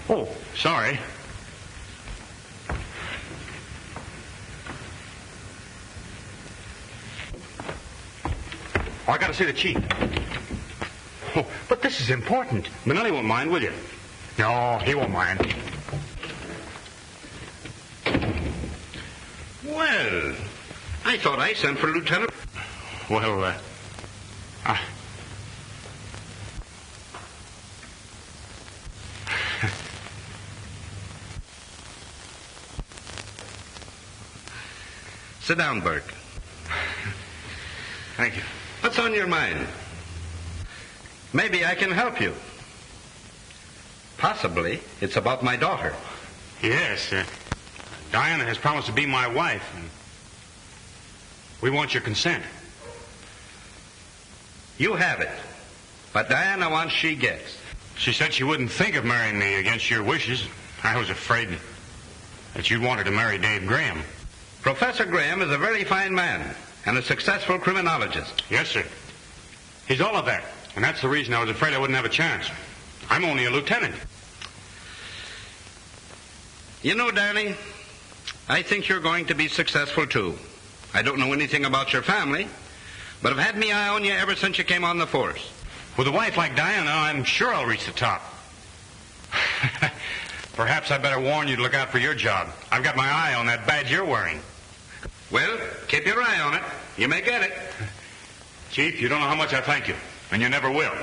Oh, sorry. Oh, I gotta see the chief. Oh, but this is important. Manelli won't mind, will you? No, he won't mind. Well, I thought I sent for Lieutenant. Well, Sit down, Burke. Thank you. What's on your mind? Maybe I can help you. Possibly it's about my daughter. Yes, Diana has promised to be my wife, and we want your consent. You have it, but Diana wants she gets. She said she wouldn't think of marrying me against your wishes. I was afraid that you'd want her to marry Dave Graham. Professor Graham is a very fine man and a successful criminologist. Yes, sir. He's all of that, and that's the reason I was afraid I wouldn't have a chance. I'm only a lieutenant. You know, Danny, I think you're going to be successful, too. I don't know anything about your family, but I've had me eye on you ever since you came on the force. With a wife like Diana, I'm sure I'll reach the top. Perhaps I better warn you to look out for your job. I've got my eye on that badge you're wearing. Well, keep your eye on it. You may get it. Chief, you don't know how much I thank you, and you never will.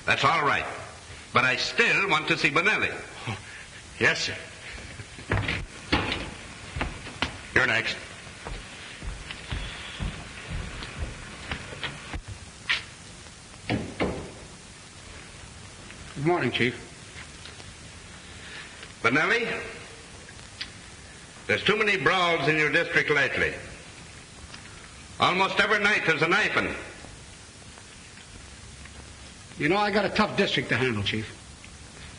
That's all right. But I still want to see Bonelli. Oh, yes, sir. You're next. Good morning, Chief. Bonelli, there's too many brawls in your district lately. Almost every night there's a knifing. You know, I got a tough district to handle, Chief.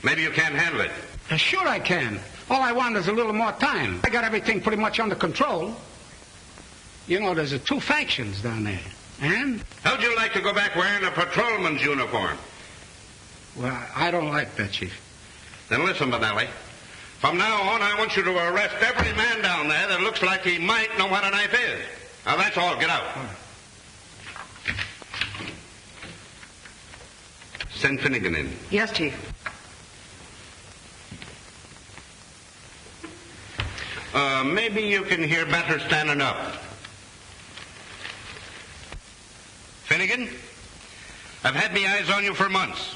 Maybe you can't handle it. Sure I can. All I want is a little more time. I got everything pretty much under control. You know, there's 2 factions down there. And? How'd you like to go back wearing a patrolman's uniform? Well, I don't like that, Chief. Then listen, Bonelli. From now on, I want you to arrest every man down there that looks like he might know what a knife is. Now, that's all. Get out. Send Finnegan in. Yes, Chief. Maybe you can hear better standing up. Finnegan, I've had me eyes on you for months.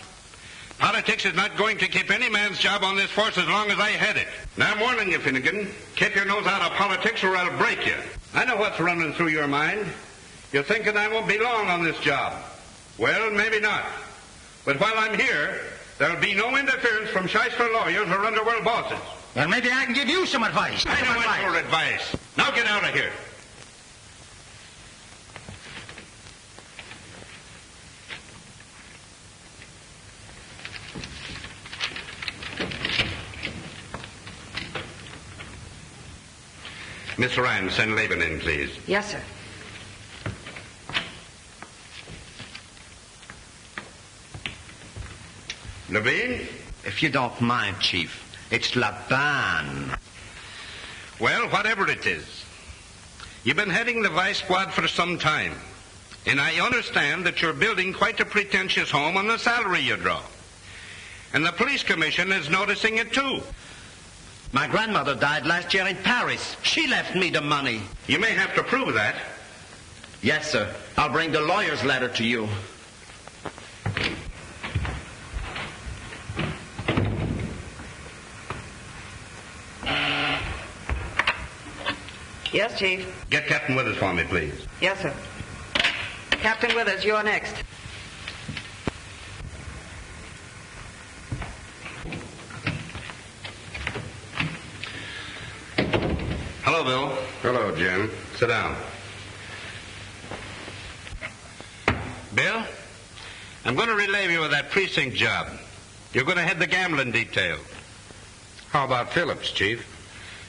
Politics is not going to keep any man's job on this force as long as I head it. Now, I'm warning you, Finnegan. Keep your nose out of politics or I'll break you. I know what's running through your mind. You're thinking I won't be long on this job. Well, maybe not. But while I'm here, there'll be no interference from shyster lawyers or underworld bosses. Well, maybe I can give you some advice. I don't want your advice. Now get out of here. Miss Ryan, send Laban in, please. Yes, sir. Levine? If you don't mind, Chief, it's Laban. Well, whatever it is, you've been heading the vice squad for some time, and I understand that you're building quite a pretentious home on the salary you draw. And the police commission is noticing it, too. My grandmother died last year in Paris. She left me the money. You may have to prove that. Yes, sir. I'll bring the lawyer's letter to you. Yes, Chief. Get Captain Withers for me, please. Yes, sir. Captain Withers, you're next. Hello, Bill. Hello, Jim. Sit down. Bill, I'm going to relieve you of that precinct job. You're going to head the gambling detail. How about Phillips, Chief?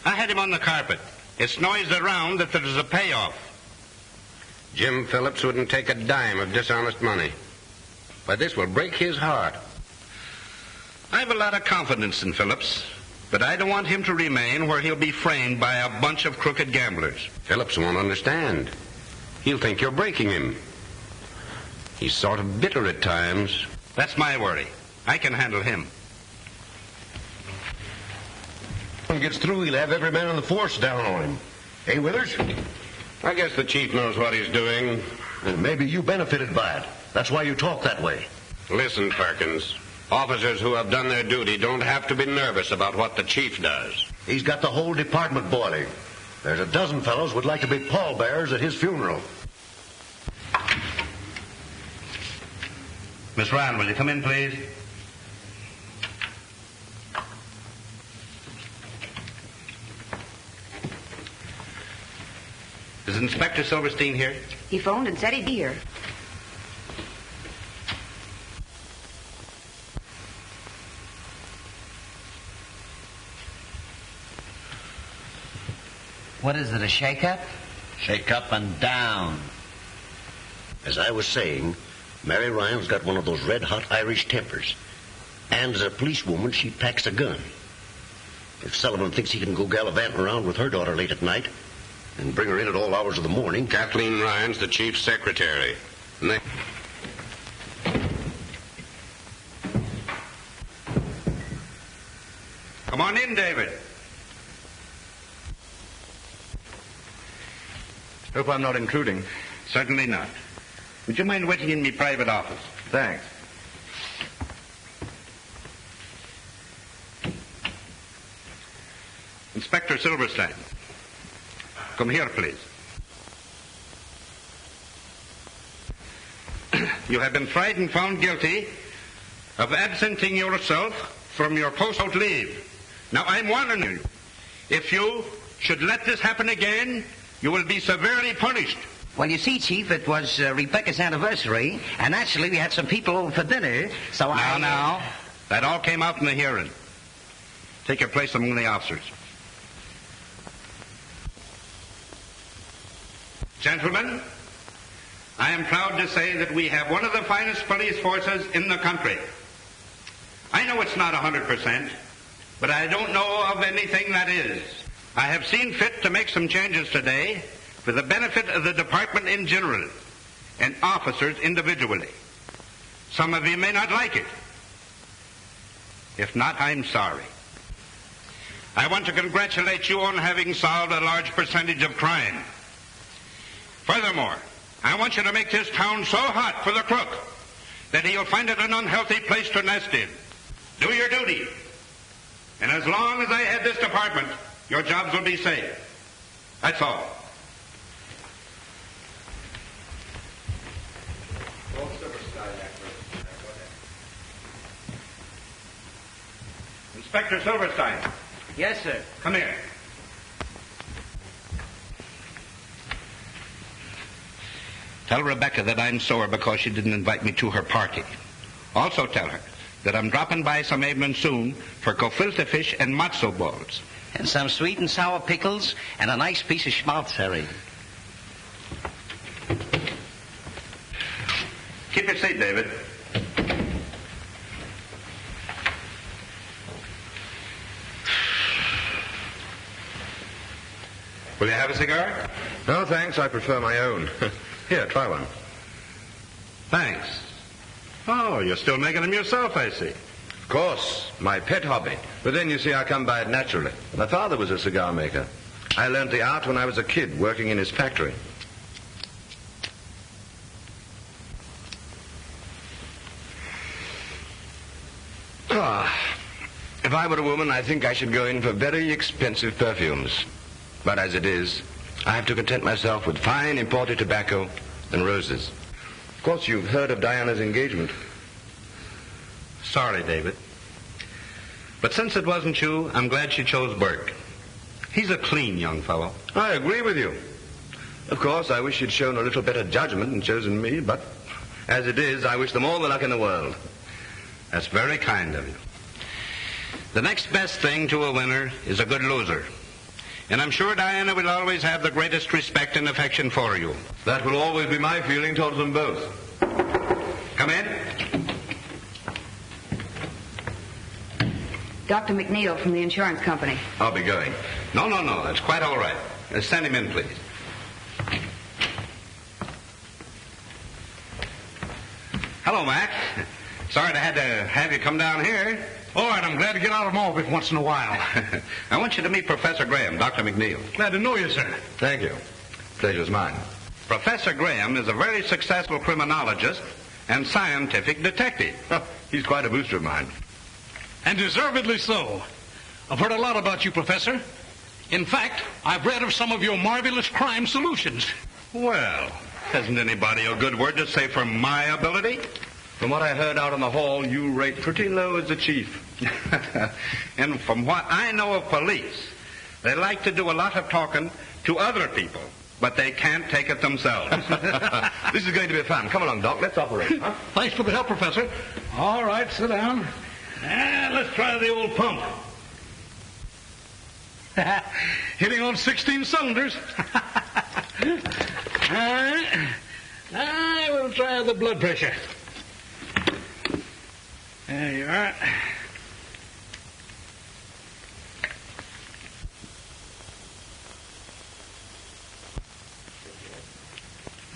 I had him on the carpet. It's noised around that there's a payoff. Jim Phillips wouldn't take a dime of dishonest money. But this will break his heart. I have a lot of confidence in Phillips, but I don't want him to remain where he'll be framed by a bunch of crooked gamblers. Phillips won't understand. He'll think you're breaking him. He's sort of bitter at times. That's my worry. I can handle him. When he gets through, he'll have every man on the force down on him. Hey, Withers? I guess the chief knows what he's doing. And maybe you benefited by it. That's why you talk that way. Listen, Perkins. Officers who have done their duty don't have to be nervous about what the chief does. He's got the whole department boiling. There's a dozen fellows would like to be pallbearers at his funeral. Miss Ryan, will you come in, please? Is Inspector Silverstein here? He phoned and said he'd be here. What is it, a shake-up? Shake up and down. As I was saying, Mary Ryan's got one of those red-hot Irish tempers. And as a policewoman, she packs a gun. If Sullivan thinks he can go gallivanting around with her daughter late at night and bring her in at all hours of the morning... Kathleen Ryan's the chief's secretary. And they... Come on in, David. Hope I'm not intruding. Certainly not. Would you mind waiting in my private office? Thanks. Inspector Silverstein. Come here, please. You have been tried and found guilty of absenting yourself from your post out leave. Now, I'm warning you. If you should let this happen again, you will be severely punished. Well, you see, Chief, it was Rebecca's anniversary, and actually we had some people over for dinner, so Now, that all came out in the hearing. Take your place among the officers. Gentlemen, I am proud to say that we have one of the finest police forces in the country. I know it's not 100%, but I don't know of anything that is. I have seen fit to make some changes today for the benefit of the department in general and officers individually. Some of you may not like it. If not, I'm sorry. I want to congratulate you on having solved a large percentage of crime. Furthermore, I want you to make this town so hot for the crook that he'll find it an unhealthy place to nest in. Do your duty. And as long as I head this department, your jobs will be safe. That's all. Inspector Silverstein. Yes, sir. Come here. Tell Rebecca that I'm sore because she didn't invite me to her party. Also tell her that I'm dropping by some evening soon for gefilte fish and matzo balls. And some sweet and sour pickles and a nice piece of schmaltz, Keep your seat, David. Will you have a cigar? No, thanks. I prefer my own. Here, try one. Thanks. Oh, you're still making them yourself, I see. Of course, my pet hobby. But then, you see, I come by it naturally. My father was a cigar maker. I learned the art when I was a kid, working in his factory. If I were a woman, I think I should go in for very expensive perfumes. But as it is, I have to content myself with fine imported tobacco and roses. Of course, you've heard of Diana's engagement. Sorry, David. But since it wasn't you, I'm glad she chose Burke. He's a clean young fellow. I agree with you. Of course, I wish you'd shown a little better judgment and chosen me, but as it is, I wish them all the luck in the world. That's very kind of you. The next best thing to a winner is a good loser. And I'm sure Diana will always have the greatest respect and affection for you. That will always be my feeling towards them both. Come in. Dr. McNeil from the insurance company. I'll be going. No, that's quite all right. Send him in, please. Hello, Mac. Sorry I had to have you come down here. All right, I'm glad to get out of Malvik once in a while. I want you to meet Professor Graham, Dr. McNeil. Glad to know you, sir. Thank you. Pleasure's mine. Professor Graham is a very successful criminologist and scientific detective. He's quite a booster of mine. And deservedly so. I've heard a lot about you, Professor. In fact, I've read of some of your marvelous crime solutions. Well, hasn't anybody a good word to say for my ability? From what I heard out in the hall, you rate pretty low as the chief. And from what I know of police, they like to do a lot of talking to other people, but they can't take it themselves. This is going to be fun. Come along, Doc. Let's operate. Huh? Thanks for the help, Professor. All right, sit down. Let's try the old pump. Hitting on 16 cylinders. All right. We'll try the blood pressure. There you are.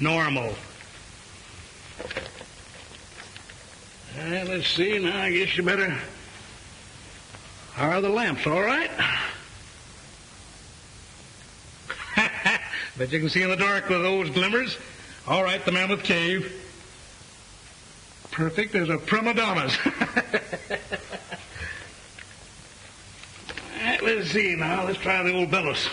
Normal. Let's see. Now, I guess you better... Are the lamps all right? Bet you can see in the dark with those glimmers. All right, the Mammoth Cave. Perfect as a prima donna's. All right, let's see now. Let's try the old bellows.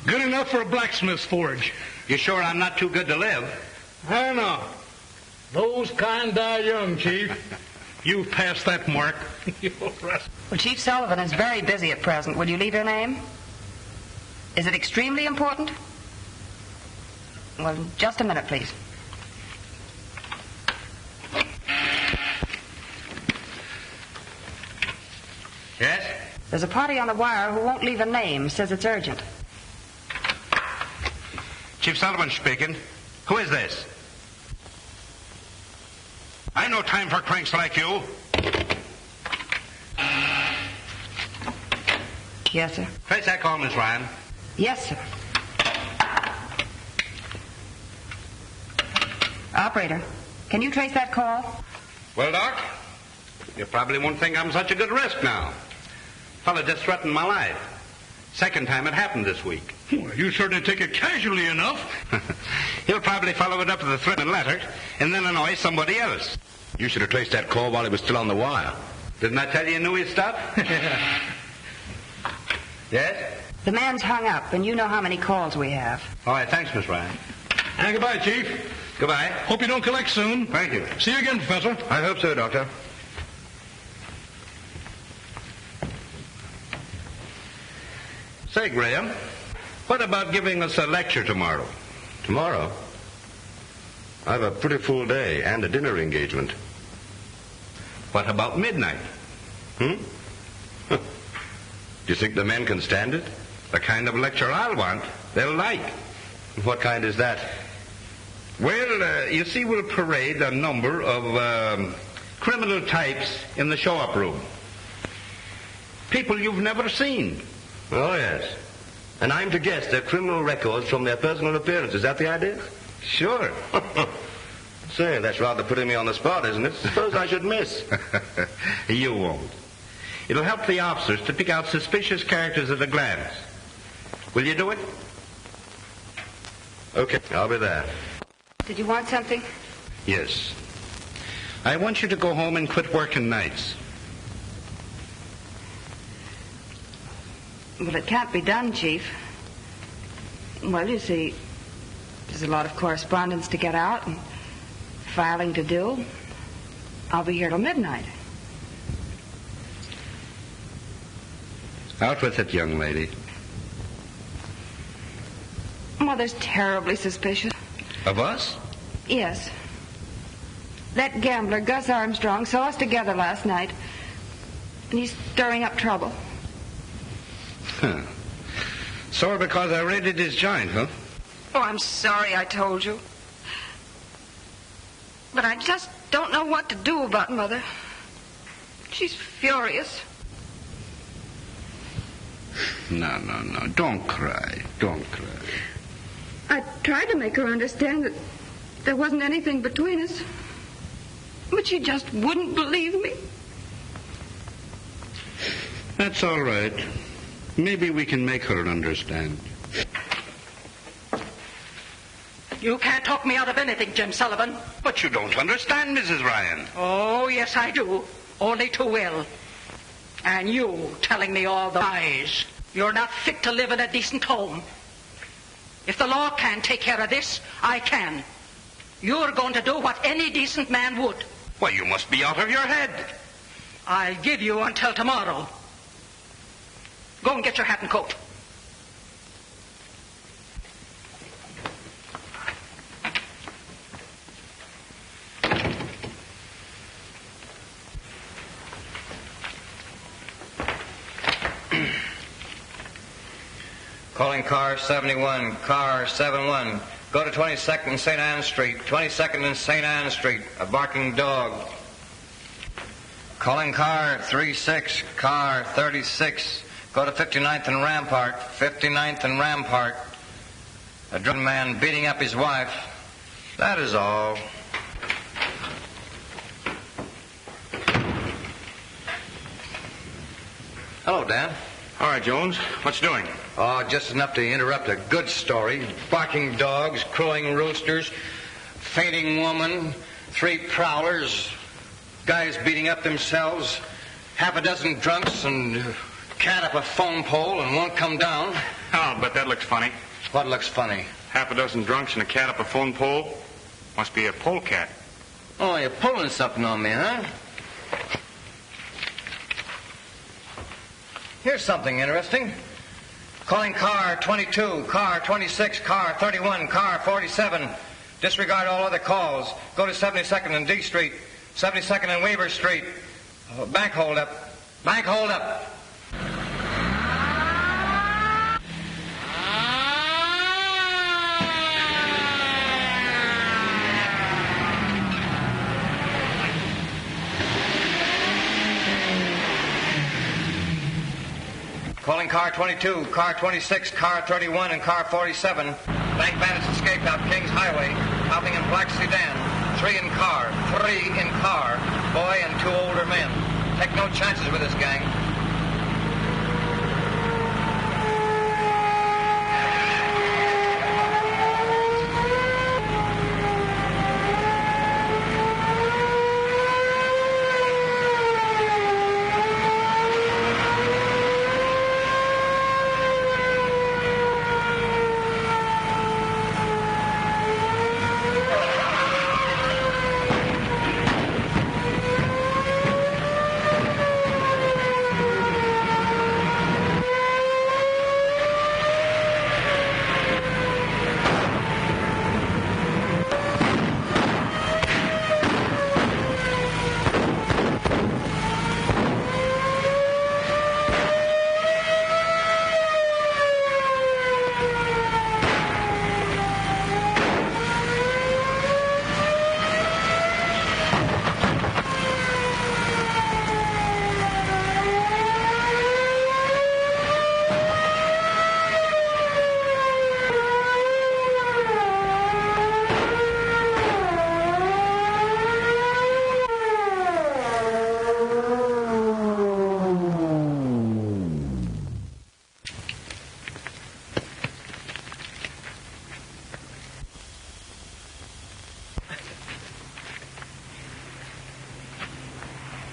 Good enough for a blacksmith's forge. You sure I'm not too good to live? I don't know. Those kind die young, Chief. You've passed that mark. Well, Chief Sullivan is very busy at present. Will you leave your name? Is it extremely important? Well, just a minute, please. Yes? There's a party on the wire who won't leave a name. Says it's urgent. Chief Sullivan speaking. Who is this? I ain't no time for cranks like you. Yes, sir. Trace that call, Miss Ryan. Yes, sir. Operator, can you trace that call? Well, Doc, you probably won't think I'm such a good risk now. Fella just threatened my life. Second time it happened this week. Well, you certainly take it casually enough. He'll probably follow it up with a threatening letter and then annoy somebody else. You should have traced that call while he was still on the wire. Didn't I tell you knew his stuff? Yes? The man's hung up, and you know how many calls we have. All right, thanks, Miss Ryan. And goodbye, Chief. Goodbye. Hope you don't collect soon. Thank you. See you again, Professor. I hope so, Doctor. Say, Graham, what about giving us a lecture tomorrow? Tomorrow? I have a pretty full day and a dinner engagement. What about midnight? Do you think the men can stand it? The kind of lecture I'll want, they'll like. What kind is that? Well, you see, we'll parade a number of criminal types in the show-up room. People you've never seen. Oh, yes. And I'm to guess their criminal records from their personal appearance. Is that the idea? Sure. Say, that's rather putting me on the spot, isn't it? Suppose I should miss. You won't. It'll help the officers to pick out suspicious characters at a glance. Will you do it? Okay, I'll be there. Did you want something? Yes. I want you to go home and quit working nights. Well, it can't be done, Chief. Well, you see, there's a lot of correspondence to get out and filing to do. I'll be here till midnight. Out with it, young lady. Mother's terribly suspicious. Of us? Yes. That gambler, Gus Armstrong, saw us together last night, and he's stirring up trouble. Huh. Sore because I raided his joint, huh? Oh, I'm sorry I told you. But I just don't know what to do about Mother. She's furious. No. Don't cry. Don't cry. I tried to make her understand that there wasn't anything between us. But she just wouldn't believe me. That's all right. Maybe we can make her understand. You can't talk me out of anything, Jim Sullivan. But you don't understand, Mrs. Ryan. Oh, yes, I do. Only too well. And you telling me all the lies. You're not fit to live in a decent home. If the law can't take care of this, I can. You're going to do what any decent man would. Why, you must be out of your head. I'll give you until tomorrow. Go and get your hat and coat. Calling car 71, car 71. Go to 22nd and St. Anne Street. 22nd and St. Anne Street. A barking dog. Calling car 36, car 36. Go to 59th and Rampart. 59th and Rampart. A drunken man beating up his wife. That is all. Hello, Dan. All right, Jones. What's doing? Oh, just enough to interrupt a good story. Barking dogs, crowing roosters, fainting woman, 3 prowlers, guys beating up themselves, half a dozen drunks, and cat up a phone pole and won't come down. Oh, but that looks funny. What looks funny? Half a dozen drunks and a cat up a phone pole. Must be a polecat. Oh, you're pulling something on me, huh? Here's something interesting. Calling car 22, car 26, car 31, car 47. Disregard all other calls. Go to 72nd and D Street, 72nd and Weaver Street. Bank holdup. Bank holdup. Calling car 22, car 26, car 31, and car 47. Bank bandits escaped out Kings Highway, hopping in black sedan. 3 in car, 3 in car. Boy and 2 older men. Take no chances with this gang.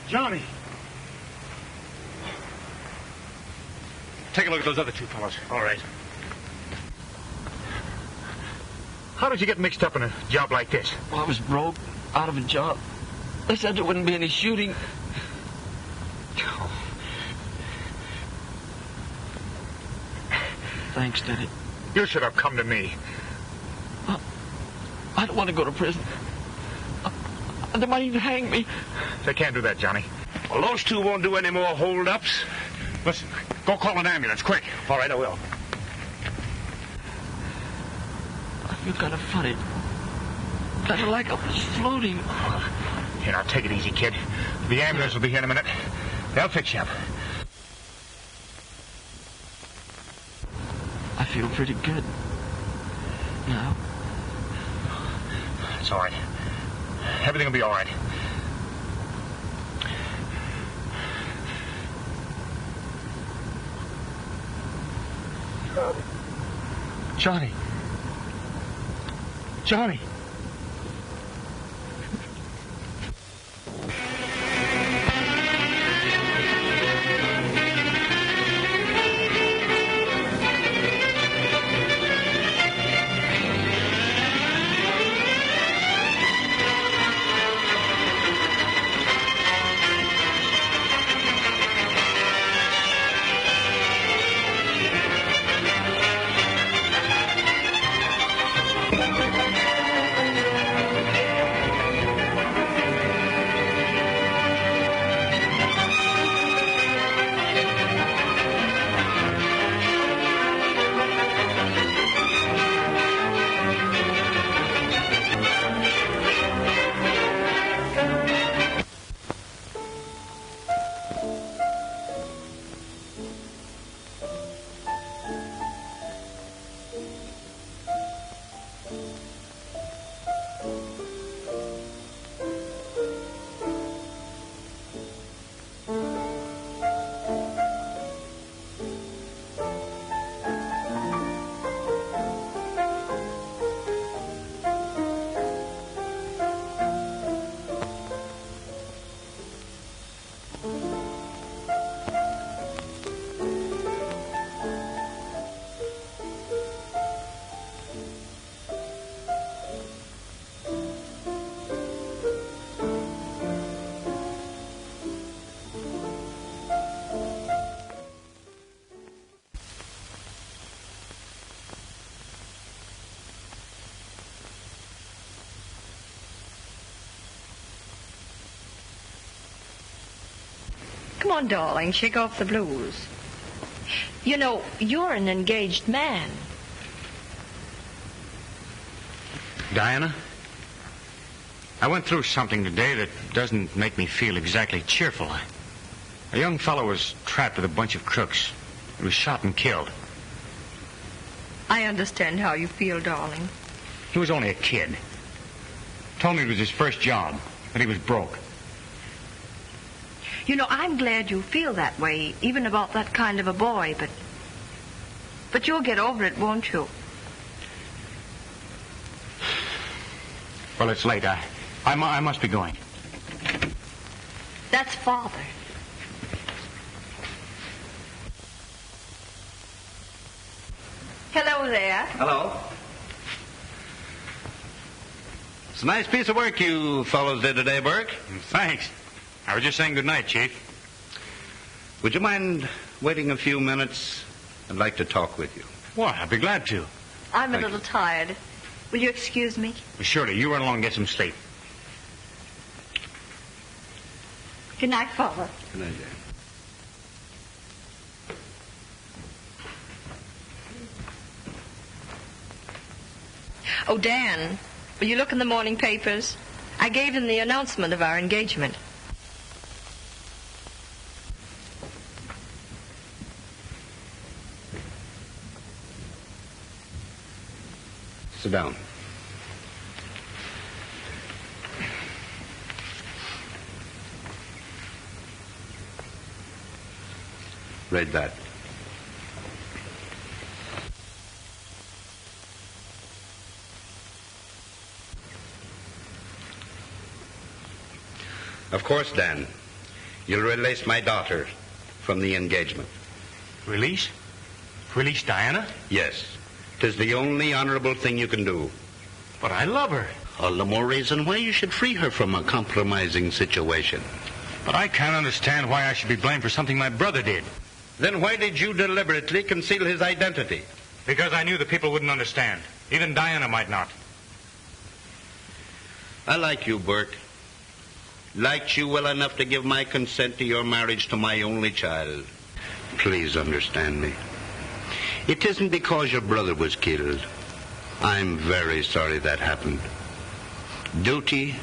Johnny. Take a look at those other two fellows. All right. How did you get mixed up in a job like this? Well, I was broke, out of a job. They said there wouldn't be any shooting. Oh. Thanks, Denny. You should have come to me. I don't want to go to prison. They might even hang me. They can't do that, Johnny. Well, those two won't do any more hold-ups. Listen, go call an ambulance, quick. All right, I will. I feel kind of funny. Kind of like I was floating. Here, now, take it easy, kid. The ambulance will be here in a minute. They'll fix you up. I feel pretty good now. It's all right. Everything will be all right. Johnny. Johnny. Come on, darling, shake off the blues. You know, you're an engaged man. Diana, I went through something today that doesn't make me feel exactly cheerful. A young fellow was trapped with a bunch of crooks. He was shot and killed. I understand how you feel, darling. He was only a kid. Told me it was his first job, but he was broke. You know, I'm glad you feel that way, even about that kind of a boy, but you'll get over it, won't you? Well, it's late. I must be going. That's Father. Hello there. Hello. It's a nice piece of work you fellows did today, Burke. Thanks. I was just saying good night, Chief. Would you mind waiting a few minutes? I'd like to talk with you. Well, I'd be glad to. I'm a little tired. Will you excuse me? Surely. You run along and get some sleep. Good night, Father. Good night, dear. Oh, Dan, will you look in the morning papers? I gave them the announcement of our engagement. Sit down. Read that. Of course, Dan, You'll release my daughter from the engagement. Release? Release Diana? Yes. 'Tis the only honorable thing you can do. But I love her. All the more reason why you should free her from a compromising situation. But I can't understand why I should be blamed for something my brother did. Then why did you deliberately conceal his identity? Because I knew the people wouldn't understand. Even Diana might not. I like you, Burke. Liked you well enough to give my consent to your marriage to my only child. Please understand me. It isn't because your brother was killed. I'm very sorry that happened. Duty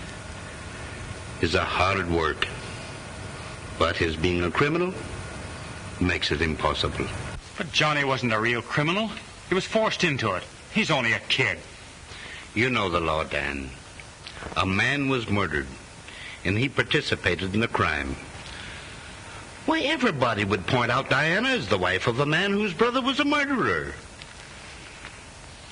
is a hard work, but his being a criminal makes it impossible. But Johnny wasn't a real criminal. He was forced into it. He's only a kid. You know the law, Dan. A man was murdered, and he participated in the crime. Why, everybody would point out Diana as the wife of a man whose brother was a murderer.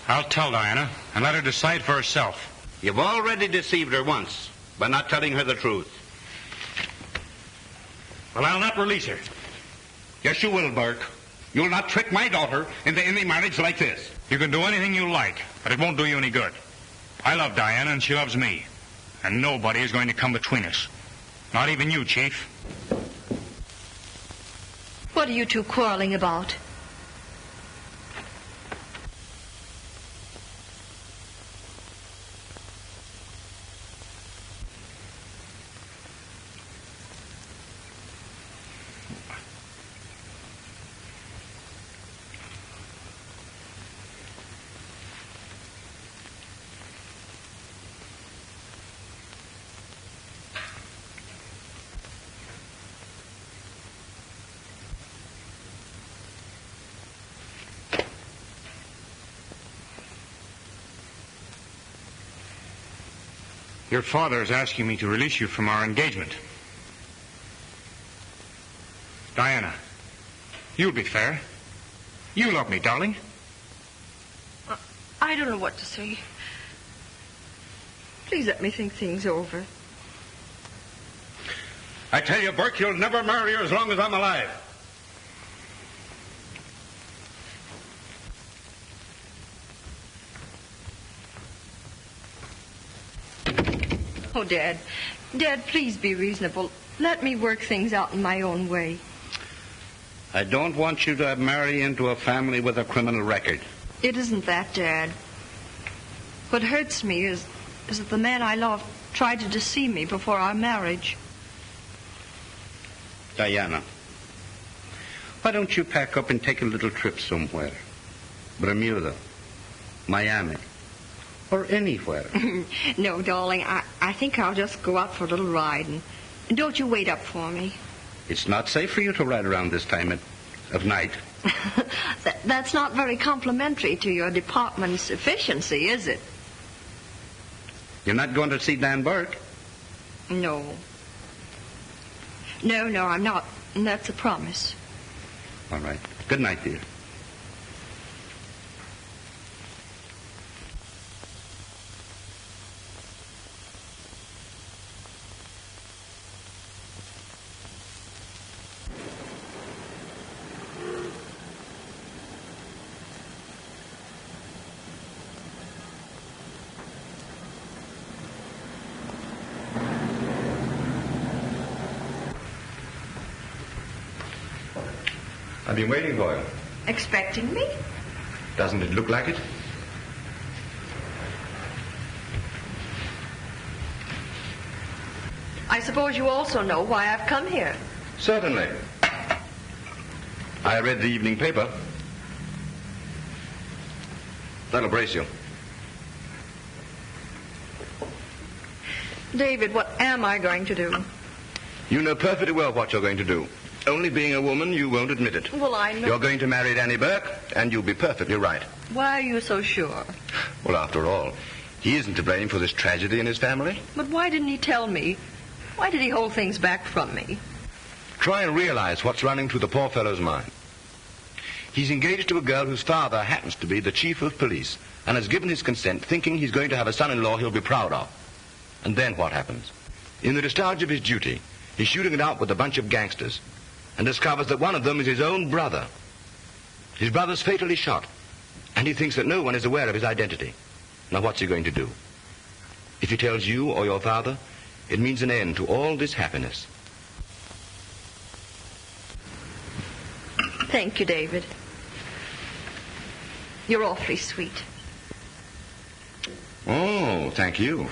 I'll tell Diana and let her decide for herself. You've already deceived her once by not telling her the truth. Well, I'll not release her. Yes, you will, Burke. You'll not trick my daughter into any marriage like this. You can do anything you like, but it won't do you any good. I love Diana, and she loves me. And nobody is going to come between us. Not even you, Chief. What are you two quarreling about? Your father is asking me to release you from our engagement. Diana, you'll be fair. You love me, darling. I don't know what to say. Please let me think things over. I tell you, Burke, you'll never marry her as long as I'm alive. Oh, Dad. Dad, please be reasonable. Let me work things out in my own way. I don't want you to marry into a family with a criminal record. It isn't that, Dad. What hurts me is that the man I love tried to deceive me before our marriage. Diana, why don't you pack up and take a little trip somewhere? Bermuda, Miami, or anywhere. No, darling, I think I'll just go out for a little ride, and don't you wait up for me. It's not safe for you to ride around this time of night. That's not very complimentary to your department's efficiency, is it? You're not going to see Dan Burke? No. No, I'm not. And that's a promise. All right. Good night, dear. I've been waiting for you. Expecting me? Doesn't it look like it? I suppose you also know why I've come here. Certainly. I read the evening paper. That'll brace you. David, what am I going to do? You know perfectly well what you're going to do. Only being a woman, you won't admit it. Well, I know. You're going to marry Danny Burke, and you'll be perfectly right. Why are you so sure? Well, after all, he isn't to blame for this tragedy in his family. But why didn't he tell me? Why did he hold things back from me? Try and realize what's running through the poor fellow's mind. He's engaged to a girl whose father happens to be the chief of police and has given his consent thinking he's going to have a son-in-law he'll be proud of. And then what happens? In the discharge of his duty, He's shooting it out with a bunch of gangsters and discovers that one of them is his own brother. His brother's fatally shot, and he thinks that no one is aware of his identity. Now, what's he going to do? If he tells you or your father, it means an end to all this happiness. Thank you, David. You're awfully sweet. Oh, thank you.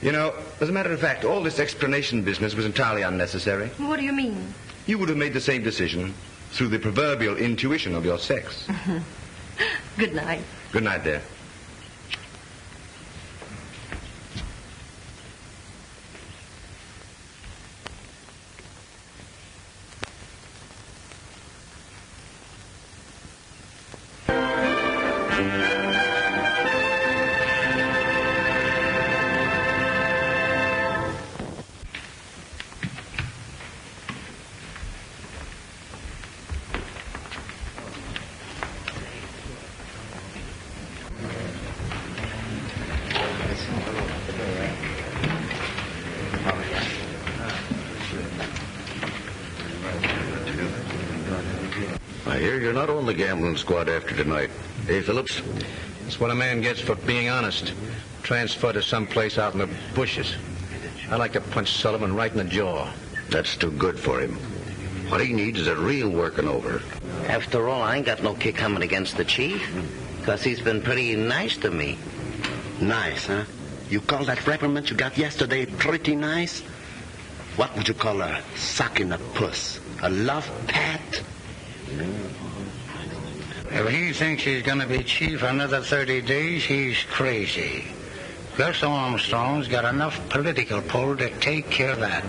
You know, as a matter of fact, all this explanation business was entirely unnecessary. What do you mean? You would have made the same decision through the proverbial intuition of your sex. Good night. Good night, dear. I hear you're not on the gambling squad after tonight. Hey, Phillips? It's what a man gets for being honest. Transferred to someplace out in the bushes. I'd like to punch Sullivan right in the jaw. That's too good for him. What he needs is a real working over. After all, I ain't got no kick coming against the chief, because he's been pretty nice to me. Nice, huh? You call that reprimand you got yesterday pretty nice? What would you call a sock in the puss? A love pat? If he thinks he's going to be chief another 30 days, he's crazy. Gus Armstrong's got enough political pull to take care of that.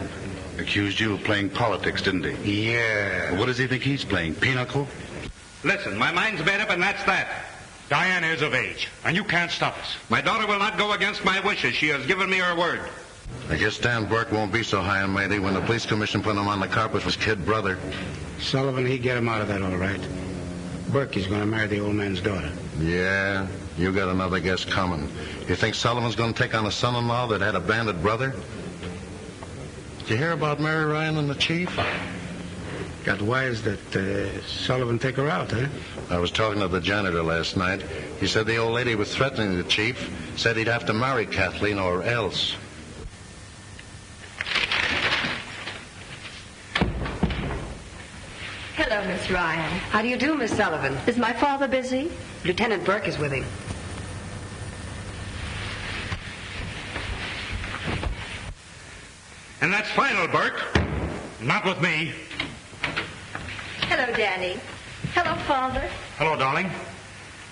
Accused you of playing politics, didn't he? Yeah. Well, what does he think he's playing, pinochle? Listen, my mind's made up, and that's that. Diana is of age, and you can't stop us. My daughter will not go against my wishes. She has given me her word. I guess Dan Burke won't be so high and mighty when the police commission put him on the carpet for his kid brother. Sullivan, he'd get him out of that all right. Burke is going to marry the old man's daughter. Yeah, you got another guess coming. You think Sullivan's going to take on a son-in-law that had a bandit brother? Did you hear about Mary Ryan and the chief? Got wise that Sullivan take her out, huh? I was talking to the janitor last night. He said the old lady was threatening the chief, said he'd have to marry Kathleen or else. Hello, Miss Ryan. How do you do, Miss Sullivan? Is my father busy? Lieutenant Burke is with him. And that's final, Burke. Not with me. Hello, Danny. Hello, Father. Hello, darling.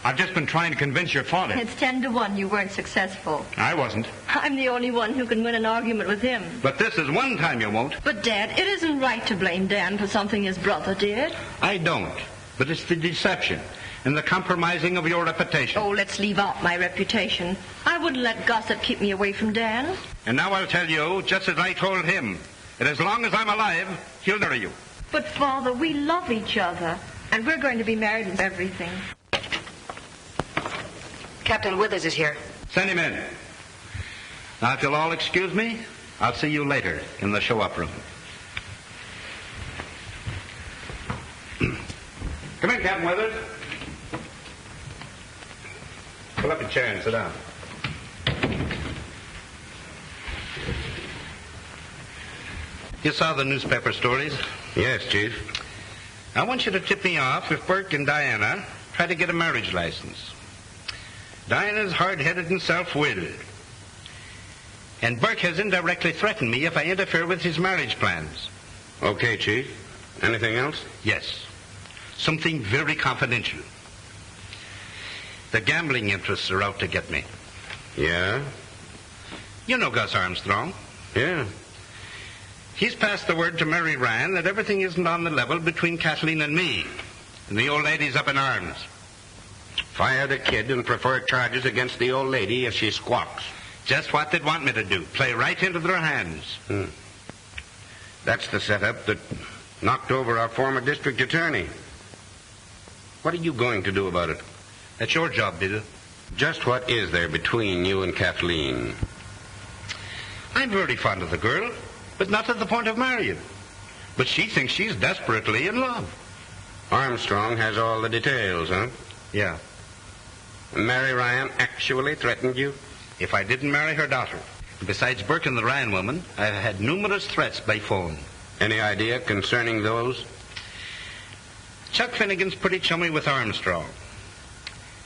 I've just been trying to convince your father. It's 10-1 you weren't successful. I wasn't. I'm the only one who can win an argument with him. But this is one time you won't. But, Dad, it isn't right to blame Dan for something his brother did. I don't. But it's the deception and the compromising of your reputation. Oh, let's leave out my reputation. I wouldn't let gossip keep me away from Dan. And now I'll tell you, just as I told him, that as long as I'm alive, he'll marry you. But, Father, we love each other, and we're going to be married and everything. Captain Withers is here. Send him in. Now, if you'll all excuse me, I'll see you later in the show-up room. Come in, Captain Withers. Pull up a chair and sit down. You saw the newspaper stories? Yes, Chief. I want you to tip me off if Burke and Diana try to get a marriage license. Diana's hard-headed and self-willed. And Burke has indirectly threatened me if I interfere with his marriage plans. Okay, Chief. Anything else? Yes. Something very confidential. The gambling interests are out to get me. Yeah? You know Gus Armstrong. Yeah. He's passed the word to Mary Ryan that everything isn't on the level between Kathleen and me. And the old lady's up in arms. Fire the kid and prefer charges against the old lady if she squawks. Just what they'd want me to do. Play right into their hands. That's the setup that knocked over our former district attorney. What are you going to do about it? That's your job, Bill. Just what is there between you and Kathleen? I'm very fond of the girl, but not to the point of marrying. But she thinks she's desperately in love. Armstrong has all the details, huh? Yeah. Mary Ryan actually threatened you? If I didn't marry her daughter. Besides Burke and the Ryan woman, I've had numerous threats by phone. Any idea concerning those? Chuck Finnegan's pretty chummy with Armstrong.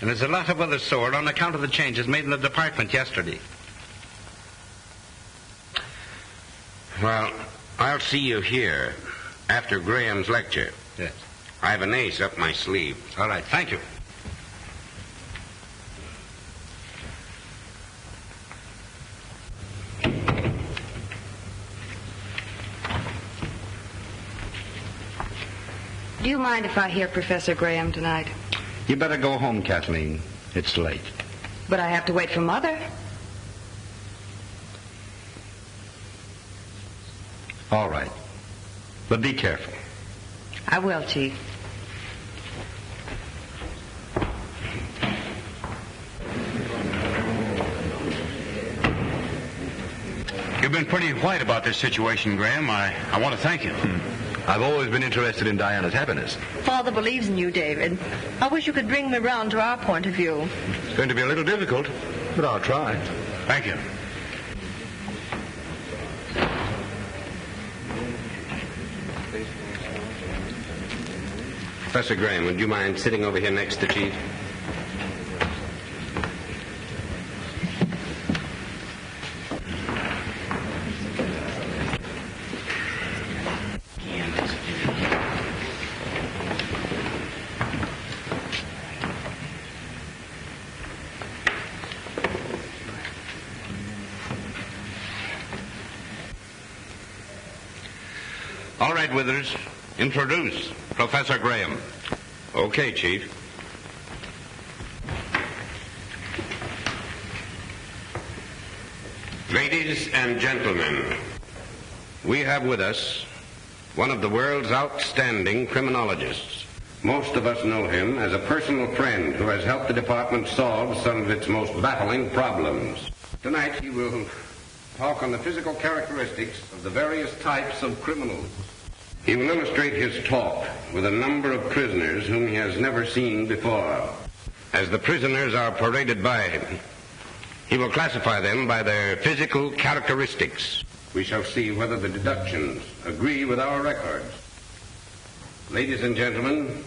And there's a lot of others sore on account of the changes made in the department yesterday. Well, I'll see you here after Graham's lecture. Yes. I have an ace up my sleeve. All right, thank you. Do you mind if I hear Professor Graham tonight? You better go home, Kathleen. It's late. But I have to wait for Mother. All right. But be careful. I will, Chief. You've been pretty white about this situation, Graham. I want to thank you. I've always been interested in Diana's happiness. Father believes in you, David. I wish you could bring me round to our point of view. It's going to be a little difficult, but I'll try. Thank you. Professor Graham, would you mind sitting over here next to Chief? All right, Withers. Introduce Professor Graham. Okay, Chief. Ladies and gentlemen, we have with us one of the world's outstanding criminologists. Most of us know him as a personal friend who has helped the department solve some of its most baffling problems. Tonight he will talk on the physical characteristics of the various types of criminals. He will illustrate his talk with a number of prisoners whom he has never seen before. As the prisoners are paraded by him, he will classify them by their physical characteristics. We shall see whether the deductions agree with our records. Ladies and gentlemen,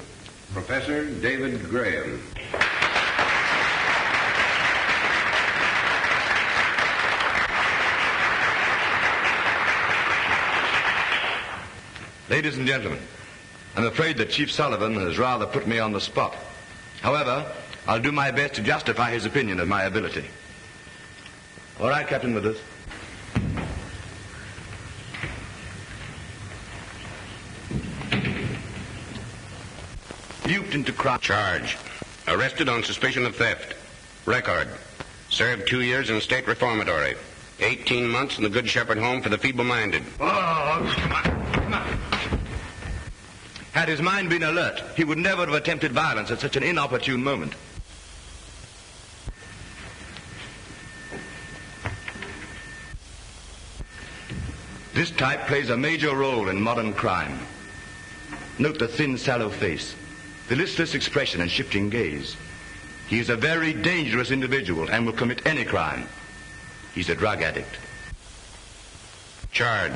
Professor David Graham. Ladies and gentlemen, I'm afraid that Chief Sullivan has rather put me on the spot. However, I'll do my best to justify his opinion of my ability. All right, Captain Withers. Duped into crime. Charge. Arrested on suspicion of theft. Record. Served 2 years in state reformatory. 18 months in the Good Shepherd Home for the feeble-minded. Oh, come on. Had his mind been alert, he would never have attempted violence at such an inopportune moment. This type plays a major role in modern crime. Note the thin, sallow face, the listless expression and shifting gaze. He is a very dangerous individual and will commit any crime. He's a drug addict. Charge.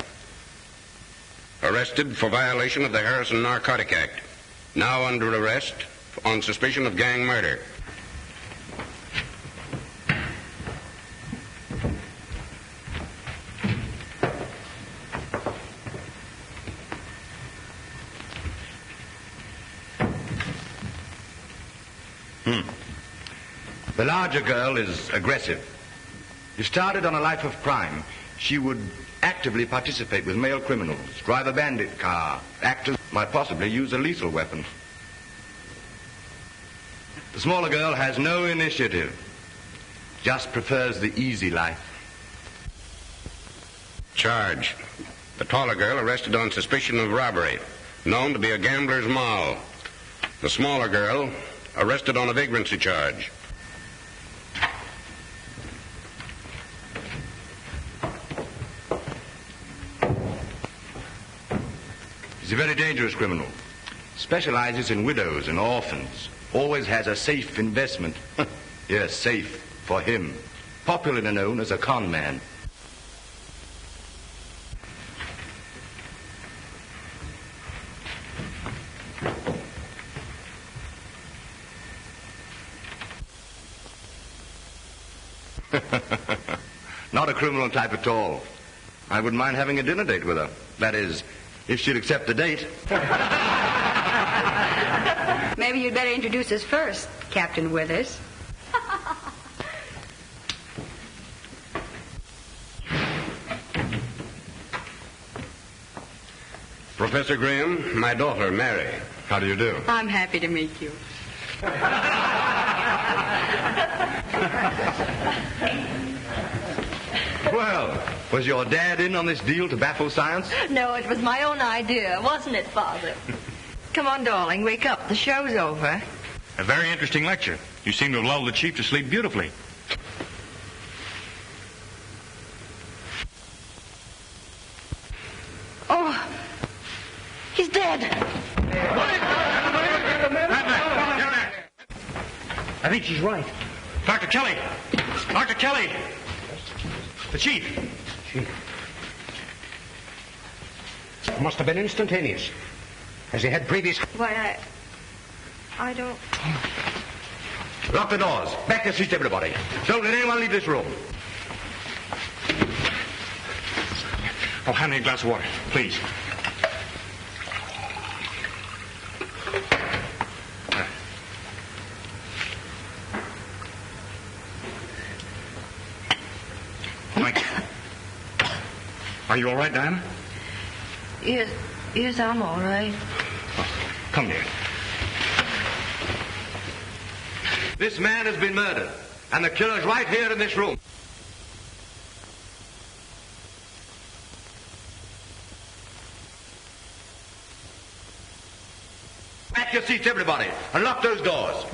Arrested for violation of the Harrison Narcotic Act. Now under arrest on suspicion of gang murder. The larger girl is aggressive. If started on a life of crime, she would actively participate with male criminals, drive a bandit car, might possibly use a lethal weapon. The smaller girl has no initiative, just prefers the easy life. Charge. The taller girl arrested on suspicion of robbery, known to be a gambler's moll. The smaller girl arrested on a vagrancy charge. He's a very dangerous criminal. Specializes in widows and orphans. Always has a safe investment. Yes, safe for him. Popularly known as a con man. Not a criminal type at all. I wouldn't mind having a dinner date with her. That is, if she'd accept the date. Maybe you'd better introduce us first, Captain Withers. Professor Graham, my daughter, Mary. How do you do? I'm happy to meet you. Well, was your dad in on this deal to baffle science? No, it was my own idea, wasn't it, Father? Come on, darling, wake up. The show's over. A very interesting lecture. You seem to have lulled the chief to sleep beautifully. Oh, he's dead. I think she's right. Dr. Kelly! Dr. Kelly! The chief. Must have been instantaneous. Has he had previous... Why, I don't... Lock the doors. Back your seats, everybody. Don't let anyone leave this room. Oh, hand me a glass of water, please. Mike. Are you all right, Diana? Yes, I'm all right. Oh, come here. This man has been murdered, and the killer's right here in this room. Back your seats, everybody, and lock those doors.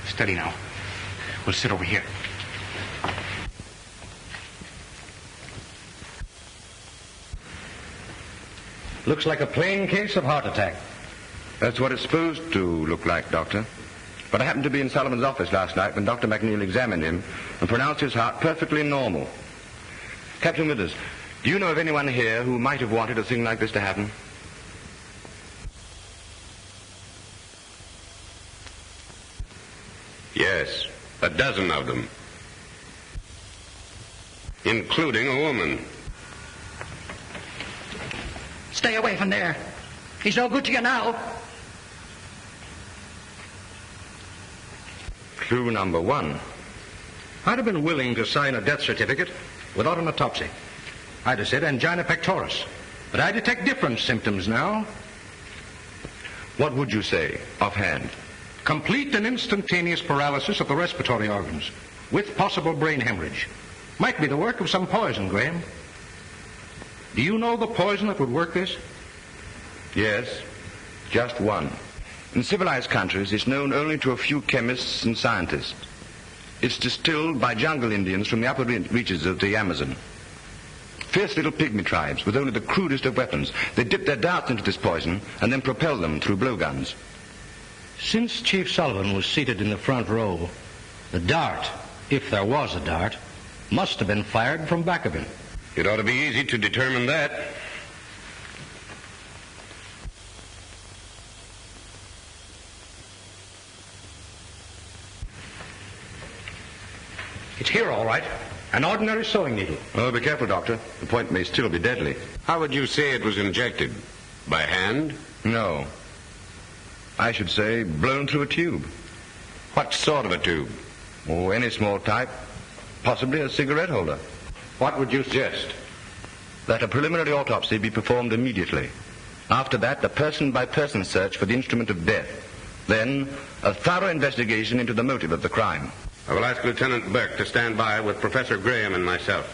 Steady now. We'll sit over here. Looks like a plain case of heart attack. That's what it's supposed to look like, Doctor. But I happened to be in Sullivan's office last night when Dr. McNeil examined him and pronounced his heart perfectly normal. Captain Withers, do you know of anyone here who might have wanted a thing like this to happen? Yes, a dozen of them. Including a woman. Stay away from there. He's no good to you now. Clue number one. I'd have been willing to sign a death certificate without an autopsy. I'd have said angina pectoris. But I detect different symptoms now. What would you say, offhand? Complete and instantaneous paralysis of the respiratory organs, with possible brain hemorrhage. Might be the work of some poison, Graham. Do you know the poison that would work this? Yes, just one. In civilized countries, it's known only to a few chemists and scientists. It's distilled by jungle Indians from the upper reaches of the Amazon. Fierce little pygmy tribes with only the crudest of weapons. They dip their darts into this poison and then propel them through blowguns. Since Chief Sullivan was seated in the front row, the dart, if there was a dart, must have been fired from back of him. It ought to be easy to determine that. It's here, all right. An ordinary sewing needle. Oh, be careful, Doctor. The point may still be deadly. How would you say it was injected? By hand? No. I should say blown through a tube. What sort of a tube? Oh, any small type. Possibly a cigarette holder. What would you suggest? That a preliminary autopsy be performed immediately. After that, a person-by-person search for the instrument of death. Then, a thorough investigation into the motive of the crime. I will ask Lieutenant Burke to stand by with Professor Graham and myself.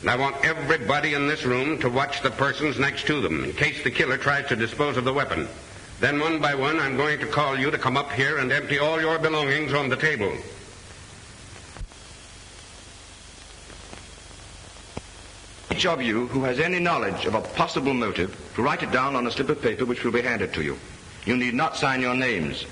And I want everybody in this room to watch the persons next to them in case the killer tries to dispose of the weapon. Then one by one, I'm going to call you to come up here and empty all your belongings on the table. each of you who has any knowledge of a possible motive to write it down on a slip of paper which will be handed to you. You need not sign your names.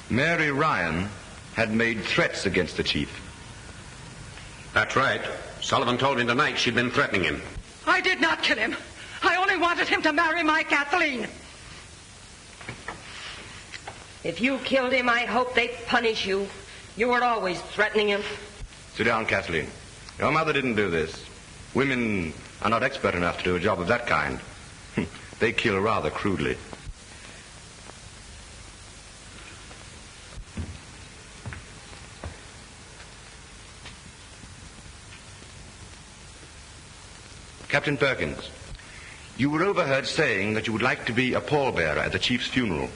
Mary Ryan had made threats against the chief. That's right. Sullivan told me tonight she'd been threatening him. I did not kill him. I only wanted him to marry my Kathleen. If you killed him, I hope they punish you. You were always threatening him. Sit down, Kathleen. Your mother didn't do this. Women are not expert enough to do a job of that kind. They kill rather crudely. Captain Perkins, you were overheard saying that you would like to be a pallbearer at the chief's funeral.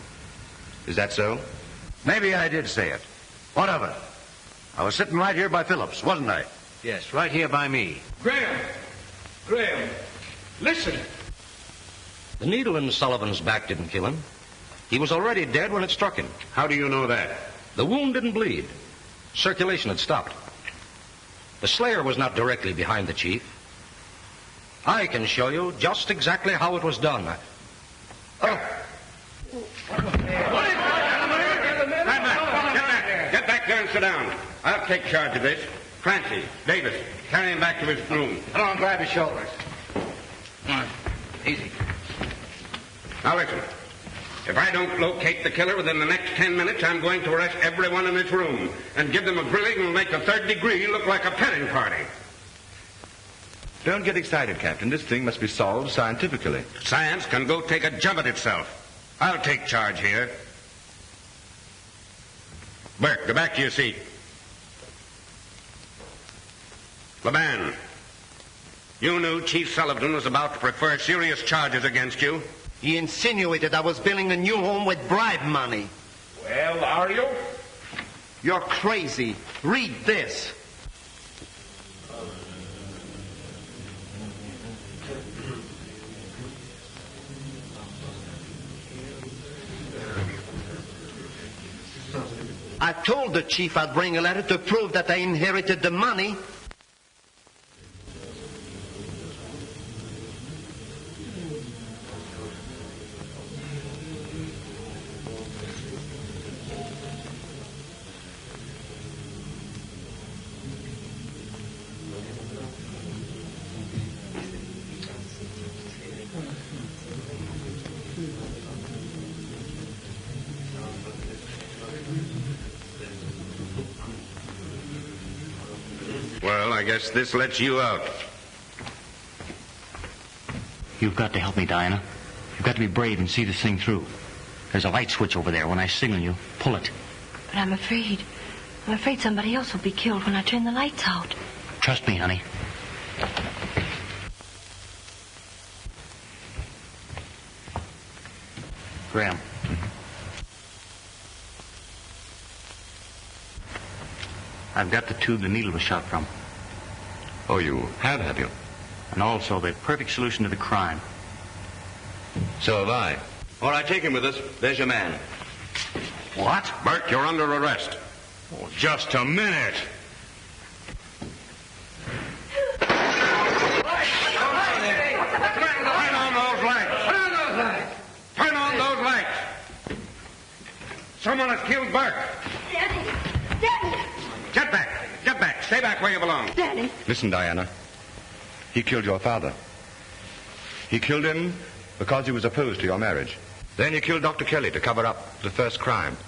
Is that so? Maybe I did say it. What of it? I was sitting right here by Phillips, wasn't I? Yes, right here by me. Graham, listen. The needle in Sullivan's back didn't kill him. He was already dead when it struck him. How do you know that? The wound didn't bleed. Circulation had stopped. The slayer was not directly behind the chief. I can show you just exactly how it was done. Get back there and sit down. I'll take charge of this. Clancy, Davis, carry him back to his room. Come on, grab his shoulders. Come on, easy. Now listen. If I don't locate the killer within the next 10 minutes, I'm going to arrest everyone in this room and give them a grilling and make the third degree look like a petting party. Don't get excited, Captain. This thing must be solved scientifically. Science can go take a jump at itself. I'll take charge here. Burke, go back to your seat. Laban, you knew Chief Sullivan was about to prefer serious charges against you. He insinuated I was building a new home with bribe money. Well, are you? You're crazy. Read this. I told the chief I'd bring a letter to prove that I inherited the money. Well, I guess this lets you out. You've got to help me, Diana. You've got to be brave and see this thing through. There's a light switch over there. When I signal you, pull it. But I'm afraid somebody else will be killed when I turn the lights out. Trust me, honey. Graham. I've got the tube the needle was shot from. Oh, you have you? And also the perfect solution to the crime. So have I. All right, take him with us. There's your man. What? Burke, you're under arrest. Oh, just a minute. Turn on those lights. Turn on those lights. Someone has killed Burke. Daddy! Get back. Get back. Stay back where you belong. Daddy! Listen, Diana. He killed your father. He killed him because he was opposed to your marriage. Then he killed Dr. Kelly to cover up the first crime.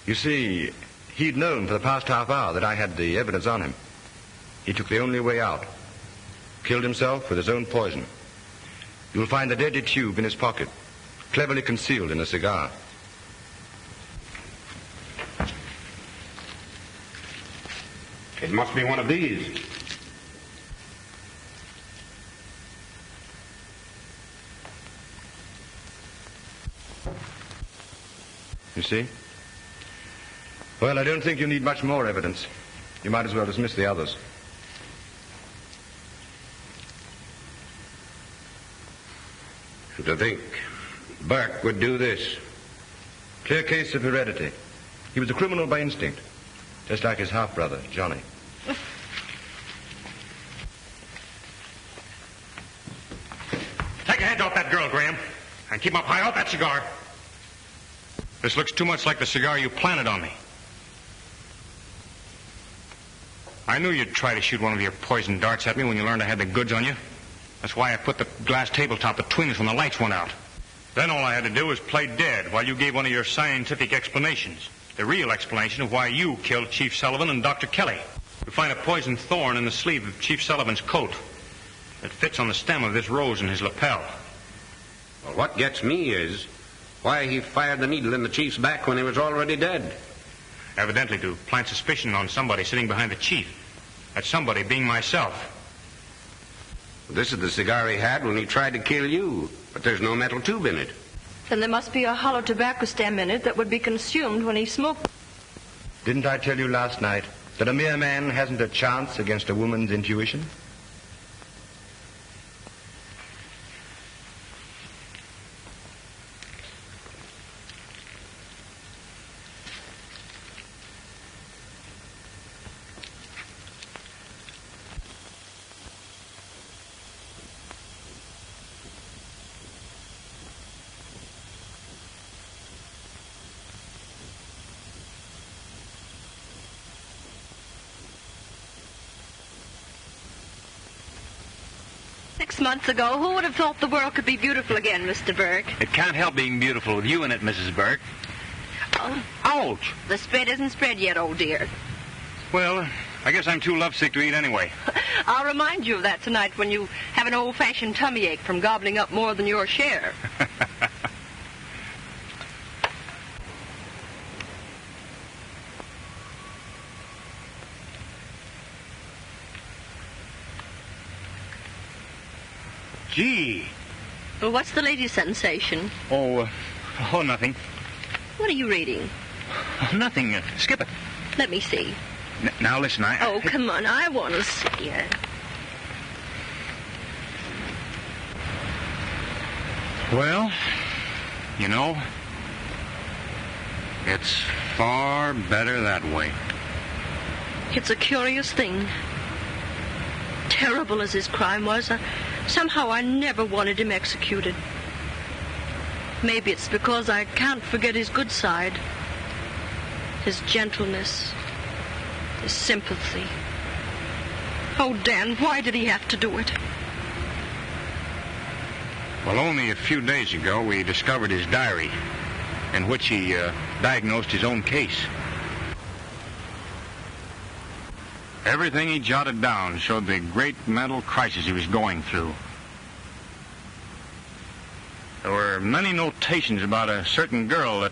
You see, he'd known for the past half hour that I had the evidence on him. He took the only way out. Killed himself with his own poison. You'll find the deadly tube in his pocket, cleverly concealed in a cigar. It must be one of these. You see? Well, I don't think you need much more evidence. You might as well dismiss the others. To think Burke would do this. Clear case of heredity. He was a criminal by instinct, just like his half-brother, Johnny. Take your hands off that girl, Graham, and keep up high off that cigar. This looks too much like the cigar you planted on me. I knew you'd try to shoot one of your poison darts at me when you learned I had the goods on you. That's why I put the glass tabletop between us when the lights went out. Then all I had to do was play dead while you gave one of your scientific explanations. The real explanation of why you killed Chief Sullivan and Dr. Kelly. You find a poison thorn in the sleeve of Chief Sullivan's coat. It fits on the stem of this rose in his lapel. Well, what gets me is why he fired the needle in the chief's back when he was already dead. Evidently to plant suspicion on somebody sitting behind the chief. That somebody being myself. This is the cigar he had when he tried to kill you, but there's no metal tube in it. Then there must be a hollow tobacco stem in it that would be consumed when he smoked. Didn't I tell you last night that a mere man hasn't a chance against a woman's intuition? Months ago, who would have thought the world could be beautiful again, Mr. Burke? It can't help being beautiful with you in it, Mrs. Burke. Oh. Ouch! The spread isn't spread yet, old dear. Well, I guess I'm too lovesick to eat anyway. I'll remind you of that tonight when you have an old-fashioned tummy ache from gobbling up more than your share. Gee. Well, what's the latest sensation? Oh, nothing. What are you reading? Oh, nothing. Skip it. Let me see. Now, listen, Oh, come on. I want to see it. Well, you know, it's far better that way. It's a curious thing. Terrible as his crime was, somehow I never wanted him executed. Maybe it's because I can't forget his good side. His gentleness. His sympathy. Oh, Dan, why did he have to do it? Well, only a few days ago, we discovered his diary, in which he diagnosed his own case. Everything he jotted down showed the great mental crisis he was going through. There were many notations about a certain girl that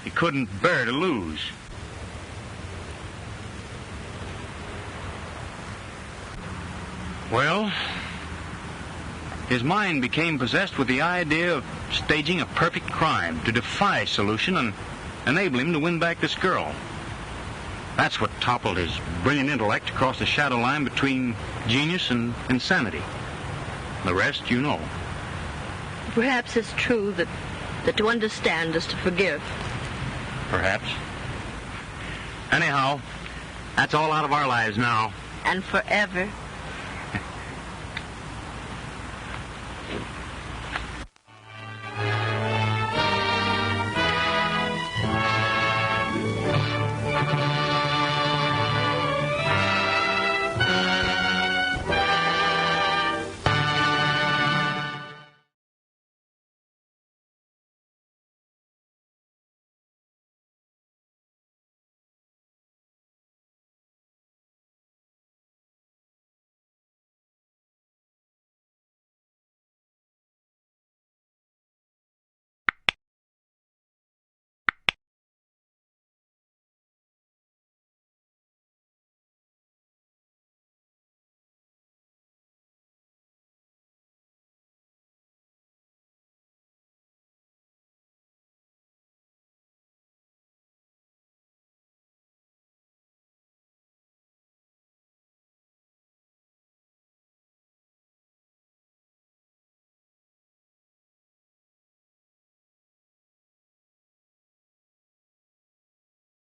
he couldn't bear to lose. Well, his mind became possessed with the idea of staging a perfect crime to defy solution and enable him to win back this girl. That's what toppled his brilliant intellect across the shadow line between genius and insanity. The rest you know. Perhaps it's true that to understand is to forgive. Perhaps. Anyhow, that's all out of our lives now. And forever.